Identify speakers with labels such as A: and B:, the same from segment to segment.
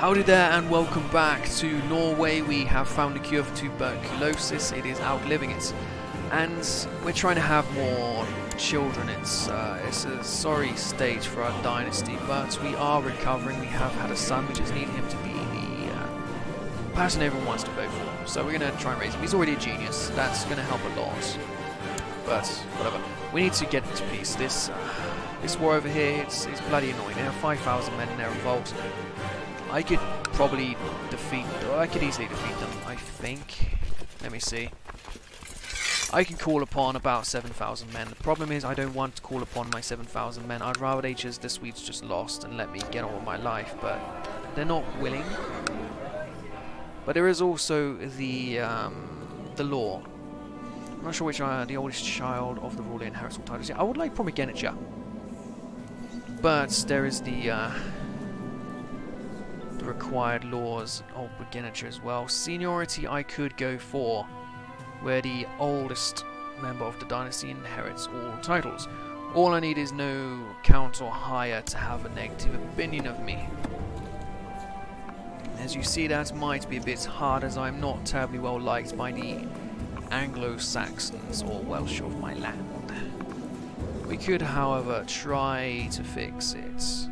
A: Howdy there and welcome back to Norway. We have found a cure for tuberculosis. It is outliving it. And we're trying to have more children. It's a sorry stage for our dynasty, but we are recovering. We have had a son. We just need him to be the person everyone wants to vote for. So we're going to try and raise him. He's already a genius. That's going to help a lot. But whatever. We need to get to peace. This war over here, it's bloody annoying. They have 5,000 men in their revolt. I could probably defeat, or I could easily defeat them, I think. Let me see. I can call upon about 7,000 men. The problem is I don't want to call upon my 7,000 men. I'd rather the Swedes just lost and let me get on with my life, but they're not willing. But there is also the law. I'm not sure which the oldest child of the ruler inherits all titles. Yeah, I would like primogeniture. But there is the required laws of primogeniture as well. Seniority I could go for, where the oldest member of the dynasty inherits all titles. All I need is no count or higher to have a negative opinion of me. As you see, that might be a bit hard, as I'm not terribly well liked by the Anglo-Saxons or Welsh of my land. We could, however, try to fix it.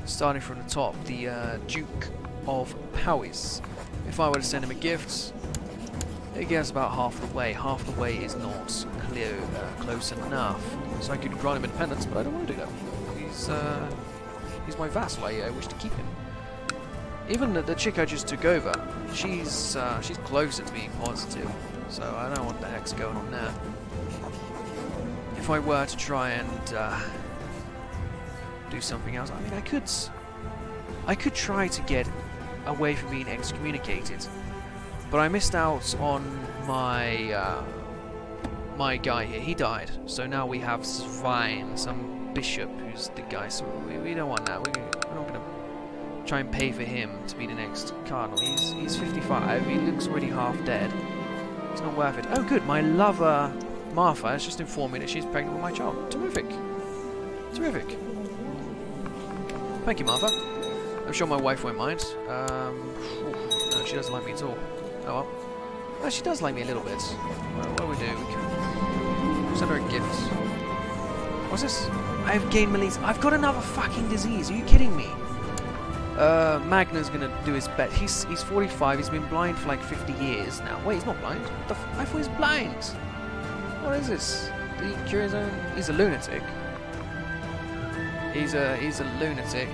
A: Starting from the top, the Duke of Powys. If I were to send him a gift, it gets about half the way. Half the way is not close enough. So I could grant him independence, but I don't want to do that. He's my vassal. I wish to keep him. Even the chick I just took over, she's closer to being positive. So I don't know what the heck's going on there. If I were to try and do something else, I mean, I could try to get away from being excommunicated, but I missed out on my my guy here. He died, so now we have Svein, some bishop, who's the guy. So we don't want that. We're not gonna try and pay for him to be the next cardinal. He's 55. He looks already half dead. It's not worth it. Oh, good. My lover Martha has just informed me that she's pregnant with my child. Terrific. Terrific. Thank you, Martha. I'm sure my wife won't mind. No, she doesn't like me at all. Oh well. No, she does like me a little bit. Well, what do we do? We can send her a gift. What's this? I have gained malaise. I've got another fucking disease. Are you kidding me? Magna's gonna do his best. He's 45. He's been blind for like 50 years now. Wait, he's not blind. I thought he was blind. What is this? Did he cure his own? He's a lunatic. He's a lunatic,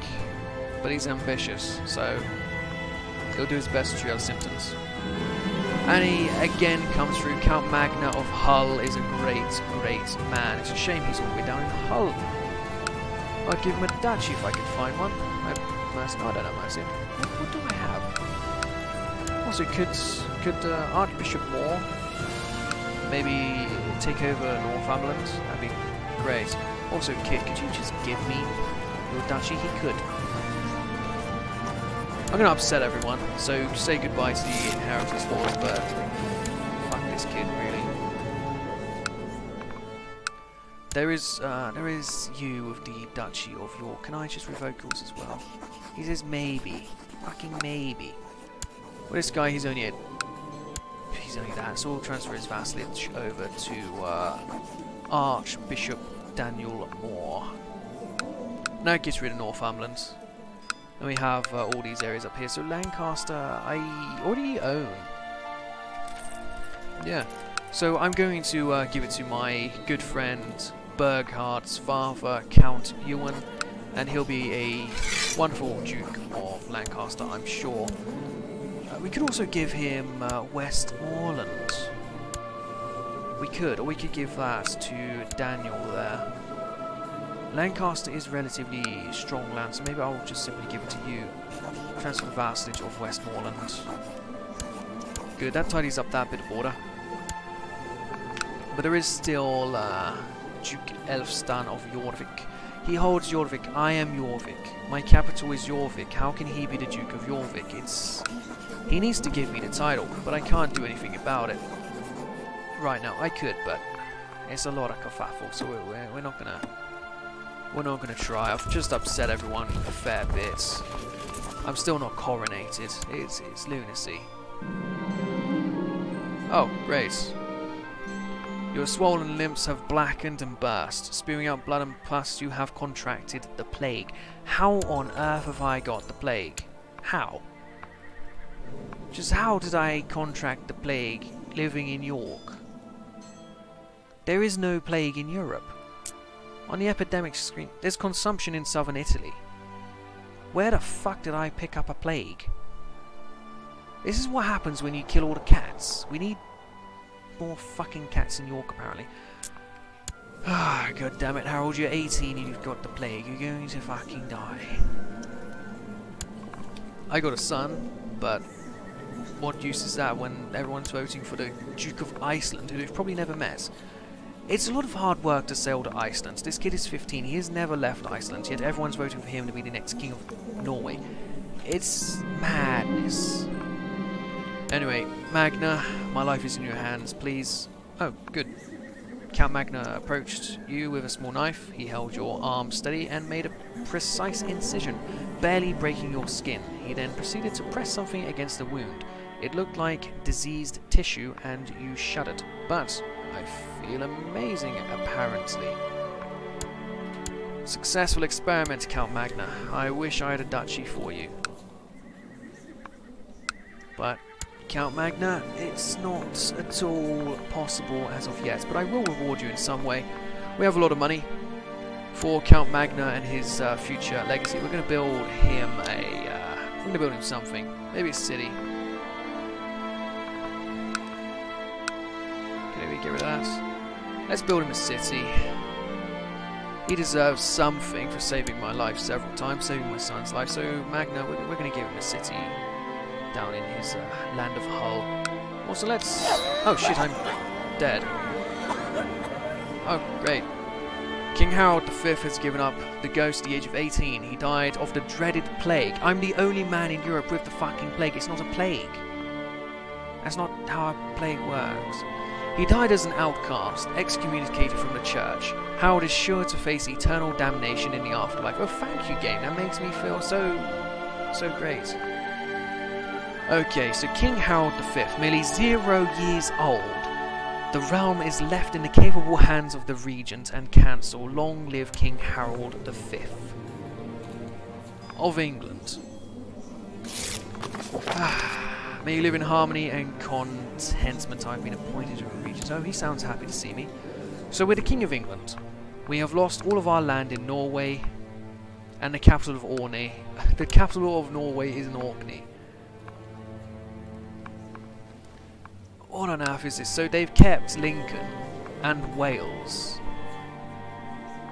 A: but he's ambitious, so he'll do his best to cure the symptoms. And he again comes through. Count Magna of Hull is a great, great man. It's a shame he's all the way down in Hull. I'd give him a duchy if I could find one. No, I don't know, Mercy. What do I have? Also, could Archbishop Moore maybe take over Northumberland? That'd be great. Also, Kit, could you just give me your duchy? He could. I'm going to upset everyone, so say goodbye to the inheritance wars, but fuck this kid, really. There is you of the Duchy of York. Can I just revoke yours as well? He says maybe. Fucking maybe. Well, this guy, he's only that, so we'll transfer his vassalage over to Archbishop Daniel Moore. Now it gets rid of Northumberland. And we have all these areas up here. So Lancaster, I already own. Yeah. So I'm going to give it to my good friend Burghard's father, Count Ewan, and he'll be a wonderful Duke of Lancaster, I'm sure. We could also give him Westmoreland. We could, or we could give that to Daniel there. Lancaster is relatively strong land, so maybe I'll just simply give it to you. Transfer the vassalage of Westmoreland. Good, that tidies up that bit of border. But there is still Duke Elfstan of Jorvik. He holds Jorvik. I am Jorvik. My capital is Jorvik. How can he be the Duke of Jorvik? He needs to give me the title, but I can't do anything about it. Right now, I could, but it's a lot of kerfuffle, so we're not gonna try. I've just upset everyone a fair bit. I'm still not coronated. It's lunacy. Oh, great. Your swollen limbs have blackened and burst, spewing out blood, and plus you have contracted the plague. How on earth have I got the plague? How? Just how did I contract the plague living in York? There is no plague in Europe. On the epidemic screen, there's consumption in southern Italy. Where the fuck did I pick up a plague? This is what happens when you kill all the cats. We need more fucking cats in York, apparently. Ah, god damn it, Harold, you're 18 and you've got the plague. You're going to fucking die. I got a son, but what use is that when everyone's voting for the Duke of Iceland, who they've probably never met? It's a lot of hard work to sail to Iceland. This kid is 15, he has never left Iceland, yet everyone's voting for him to be the next king of Norway. It's madness. Anyway, Magna, my life is in your hands, please. Oh, good. Count Magna approached you with a small knife. He held your arm steady and made a precise incision, barely breaking your skin. He then proceeded to press something against the wound. It looked like diseased tissue and you shuddered. But I feel amazing, apparently. Successful experiment, Count Magna. I wish I had a duchy for you. But Count Magna, it's not at all possible as of yet, but I will reward you in some way. We have a lot of money for Count Magna and his future legacy. We're going to build him something. Maybe a city. Okay, we get rid of that. Let's build him a city. He deserves something for saving my life several times, saving my son's life. So Magna, we're going to give him a city down in his land of Hull. Also, let's... Oh shit, I'm dead. Oh, great. King Harald V has given up the ghost at the age of 18. He died of the dreaded plague. I'm the only man in Europe with the fucking plague. It's not a plague. That's not how a plague works. He died as an outcast, excommunicated from the church. Harald is sure to face eternal damnation in the afterlife. Oh, thank you, game. That makes me feel so great. Okay, so King Harald V, merely 0 years old. The realm is left in the capable hands of the regent and council. Long live King Harald V of England. May you live in harmony and contentment. I've been appointed to a regent. Oh, he sounds happy to see me. So we're the King of England. We have lost all of our land in Norway and the capital of Orkney. The capital of Norway is in Orkney. What on earth is this? So they've kept Lincoln and Wales.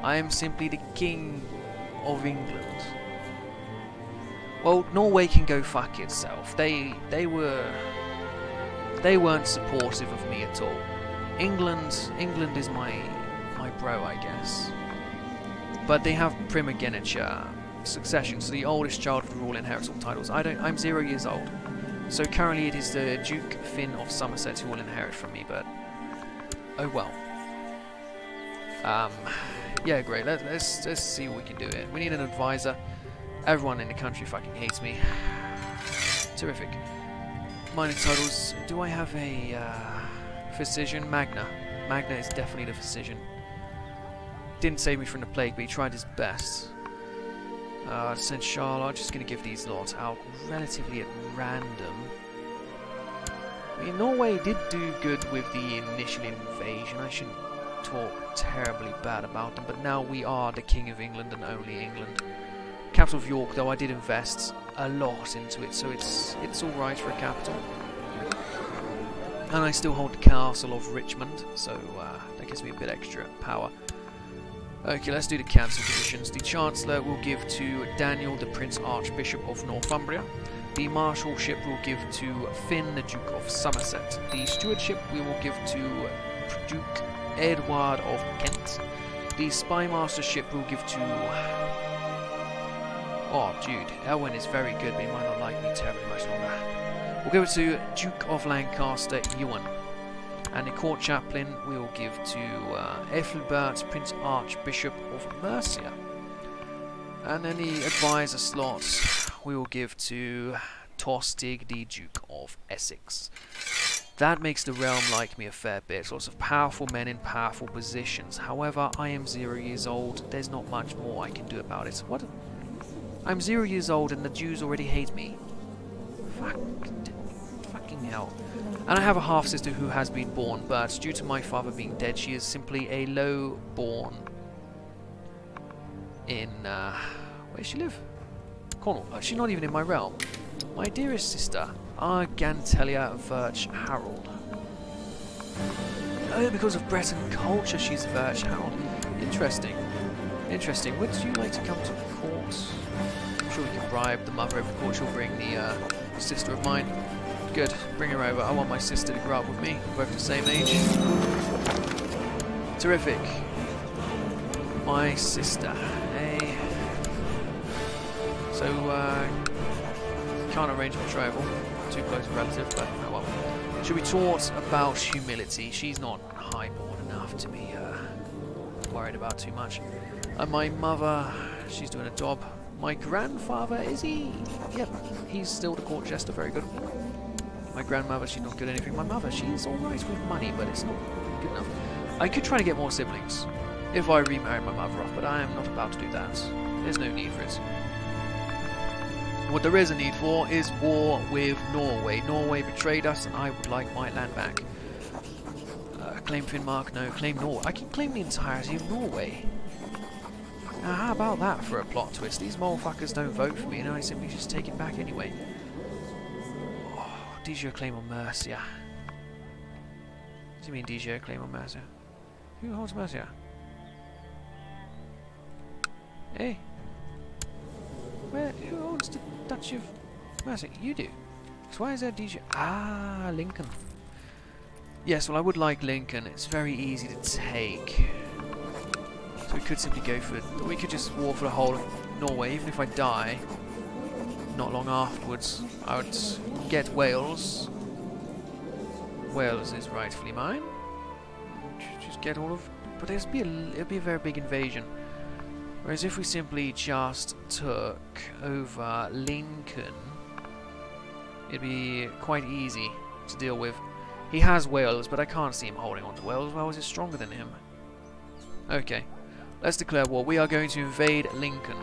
A: I am simply the King of England. Well, Norway can go fuck itself. They weren't supportive of me at all. England is my bro, I guess. But they have primogeniture succession, so the oldest child of the rule inherits all titles. I'm 0 years old. So currently it is the Duke Finn of Somerset who will inherit from me, but oh well. Yeah, great. Let's see what we can do here. We need an advisor. Everyone in the country fucking hates me. Terrific. Minor titles. Do I have a physician? Magna. Magna is definitely the physician. Didn't save me from the plague, but he tried his best. Saint Charles, I'm just going to give these lots out relatively at random. I mean, Norway did do good with the initial invasion. I shouldn't talk terribly bad about them, but now we are the King of England and only England. Capital of York, though, I did invest a lot into it, so it's alright for a capital. And I still hold the castle of Richmond, so that gives me a bit extra power. Okay, let's do the council positions. The Chancellor will give to Daniel, the Prince Archbishop of Northumbria. The Marshalship will give to Finn, the Duke of Somerset. The Stewardship we will give to Duke Edward of Kent. The Spy Mastership will give to... Oh, dude, Elwyn is very good, but he might not like me terribly much longer. We'll give it to Duke of Lancaster, Ewan. And the court chaplain we will give to Ethelbert, Prince Archbishop of Mercia. And then the advisor slot we will give to Tostig, the Duke of Essex. That makes the realm like me a fair bit. Lots of powerful men in powerful positions. However, I am 0 years old. There's not much more I can do about it. What? I'm 0 years old and the Jews already hate me. Fucking hell. And I have a half-sister who has been born, but due to my father being dead, she is simply a low-born in, where does she live? Cornwall. Oh, she's not even in my realm. My dearest sister, Argantelia Virch Harald. Oh, because of Breton culture, she's Virch Harald. Interesting. Interesting. Would you like to come to court? I'm sure we can bribe the mother over court. She'll bring the sister of mine. Good. Bring her over. I want my sister to grow up with me. We're both the same age. Terrific. My sister. Hey. So, can't arrange for travel. Too close a relative, but oh well. She'll be taught about humility. She's not highborn enough to be worried about too much. And my mother, she's doing a job. My grandfather, is he? Yep, he's still the court jester, very good. My grandmother, she's not good at anything. My mother, she's alright with money, but it's not good enough. I could try to get more siblings if I remarried my mother off, but I am not about to do that. There's no need for it. What there is a need for is war with Norway. Norway betrayed us and I would like my land back. Claim Finnmark? No. Claim Norway. I can claim the entirety of Norway. Now how about that for a plot twist? These motherfuckers don't vote for me and I simply just take it back anyway. Oh, Dijon claim on Mercia. What do you mean Dijon claim on Mercia? Who holds Mercia? Hey? Who owns the Duchy of Mercia? You do. So why is there DJ? Ah, Lincoln. Yes, well I would like Lincoln. It's very easy to take. So we could simply go for it. We could just war for the whole of Norway. Even if I die, not long afterwards, I would get Wales. Wales is rightfully mine. Just get all of... But it'd be a very big invasion. Whereas if we simply just took over Lincoln, it'd be quite easy to deal with. He has Wales, but I can't see him holding on to Wales. Wales is stronger than him. Okay, let's declare war. We are going to invade Lincoln.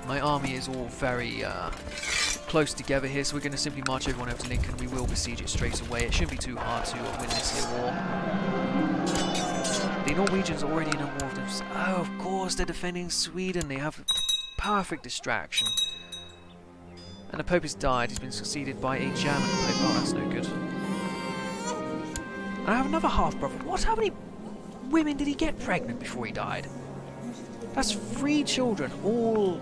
A: My army is all very close together here, so we're going to simply march everyone over to Lincoln. We will besiege it straight away. It shouldn't be too hard to win this here war. The Norwegians are already in a war with them. Oh, of course, they're defending Sweden. They have perfect distraction. And the Pope has died. He's been succeeded by a German Pope. Oh, that's no good. And I have another half-brother. What? How many women did he get pregnant before he died? That's 3 children, all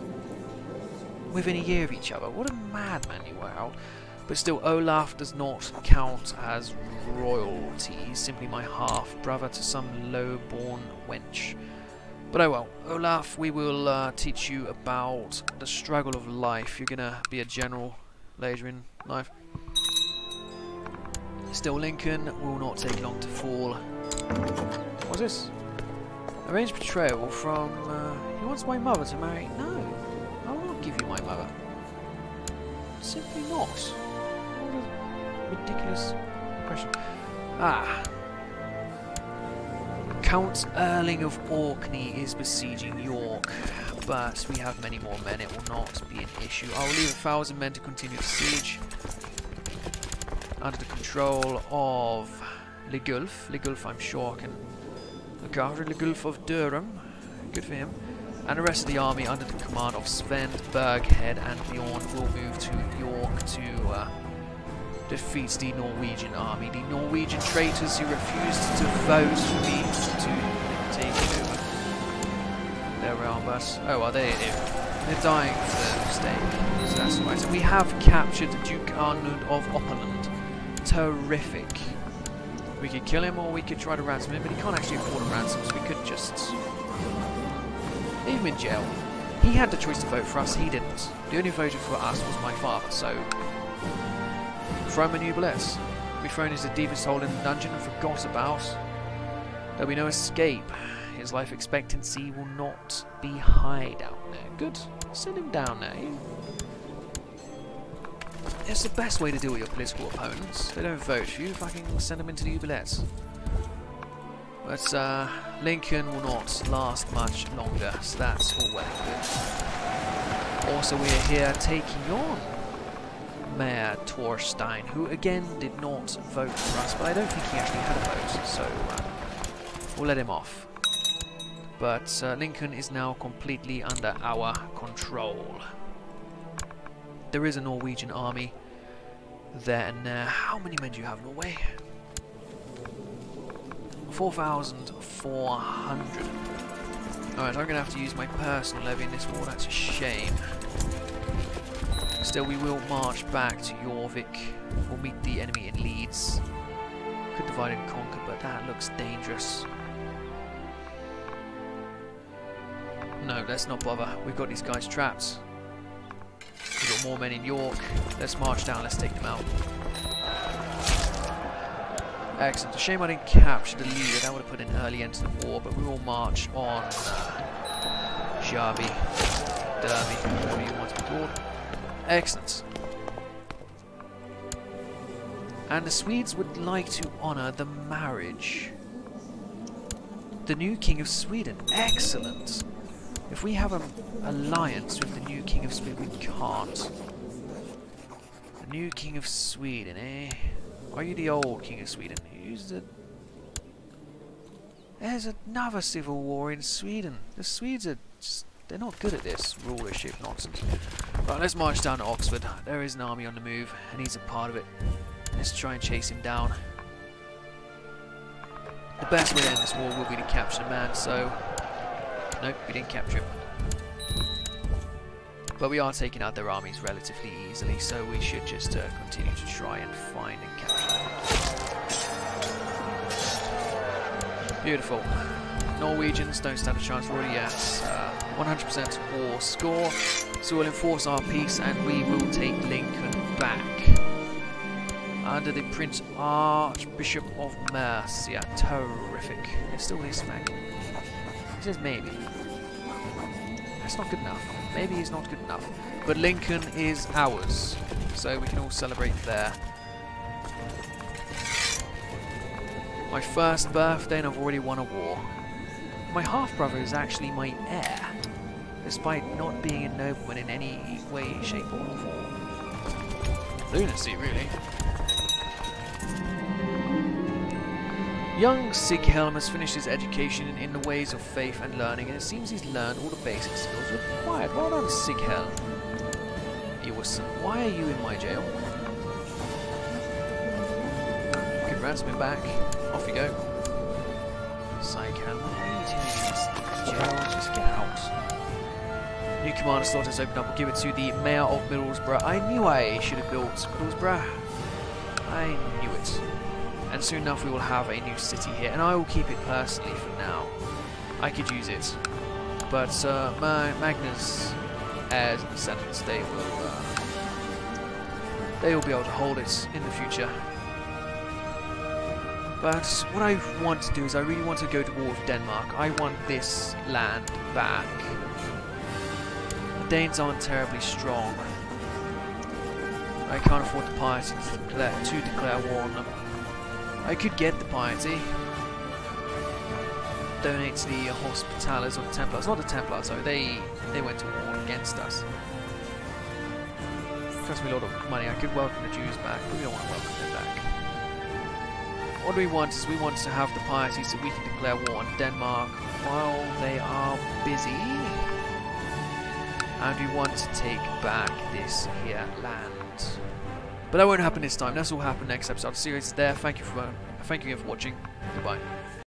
A: within a year of each other. What a madman you are, Harald. But still, Olaf does not count as royalty. He's simply my half-brother to some low-born wench. But oh well, Olaf, we will teach you about the struggle of life. You're gonna be a general later in life. Still, Lincoln will not take long to fall. What's this? Arrange betrayal from... he wants my mother to marry... No, I will not give you my mother. Simply not. What a ridiculous question. Ah. Count Erling of Orkney is besieging York, but we have many more men. It will not be an issue. I will leave 1,000 men to continue the siege under the control of Ligulf. Ligulf, I'm sure, can look after Ligulf of Durham. Good for him. And the rest of the army under the command of Sven, Berghead and Bjorn will move to York to defeat the Norwegian army. The Norwegian traitors who refused to vote for me to take over their realm. But oh well, they're dying for their mistake. So that's right. So we have captured Duke Arnud of Opperland. Terrific. We could kill him or we could try to ransom him, but he can't actually afford a ransom, so we could just leave him in jail. He had the choice to vote for us, he didn't. The only voter for us was my father, so throw him a new blitz. Be thrown into the deepest hole in the dungeon and forgot about. There'll be no escape. His life expectancy will not be high down there. Good. Send him down there. It's the best way to deal with your political opponents. They don't vote for you, fucking send them into the oubliettes. But Lincoln will not last much longer, so that's all well and good. Also, we're here taking on Mayor Torstein, who again did not vote for us, but I don't think he actually had a vote, so we'll let him off. But Lincoln is now completely under our control. There is a Norwegian army there and there. How many men do you have, Norway? 4,400. Alright, I'm going to have to use my personal levy in this war. That's a shame. Still, we will march back to Jorvik. We'll meet the enemy in Leeds. Could divide and conquer, but that looks dangerous. No, let's not bother. We've got these guys trapped. We've got more men in York. Let's march down, let's take them out. Excellent. A shame I didn't capture the leader. That would have put an early end to the war, but we will march on Derby, whatever you want to be called. Excellent. And the Swedes would like to honour the marriage. The new King of Sweden. Excellent. If we have an alliance with the new King of Sweden, we can't. The new King of Sweden, eh? Are you the old King of Sweden? Who's the... There's another civil war in Sweden. The Swedes are just... They're not good at this rulership nonsense. Right, let's march down to Oxford. There is an army on the move, and he's a part of it. Let's try and chase him down. The best way to end this war will be to capture the man, so... Nope, we didn't capture him. But we are taking out their armies relatively easily, so we should just continue to try and find and capture them. Beautiful. Norwegians don't stand a chance. We're already at 100% war score, so we'll enforce our peace and we will take Lincoln back. Under the Prince Archbishop of Mercia. Terrific. There's still this flag. He says maybe. That's not good enough. Maybe he's not good enough. But Lincoln is ours, so we can all celebrate there. My first birthday and I've already won a war. My half-brother is actually my heir, despite not being a nobleman in any way, shape or form. Lunacy, really. Young Sighelm has finished his education in the ways of faith and learning, and it seems he's learned all the basic skills required. Well done, Sighelm. Ewerson, why are you in my jail? You can ransom him back. Off you go. Sighelm, what are you doing in this jail? Just get out. New commander slot has opened up. We'll give it to the Mayor of Middlesbrough. I knew I should have built Middlesbrough. I knew it. And soon enough we will have a new city here, and I will keep it personally for now. I could use it, but Magnus, heirs and descendants, they will be able to hold it in the future. But what I want to do is I really want to go to war with Denmark. I want this land back. The Danes aren't terribly strong. I can't afford the piety to declare war on them. I could get the piety. Donate to the Hospitallers or the Templars. Not the Templars, though. They went to war against us. Cost me a lot of money. I could welcome the Jews back, but we don't want to welcome them back. What we want is we want to have the piety so we can declare war on Denmark while they are busy. And we want to take back this here land. But that won't happen this time. That's all happen next episode. The series is there. Thank you for watching. Goodbye.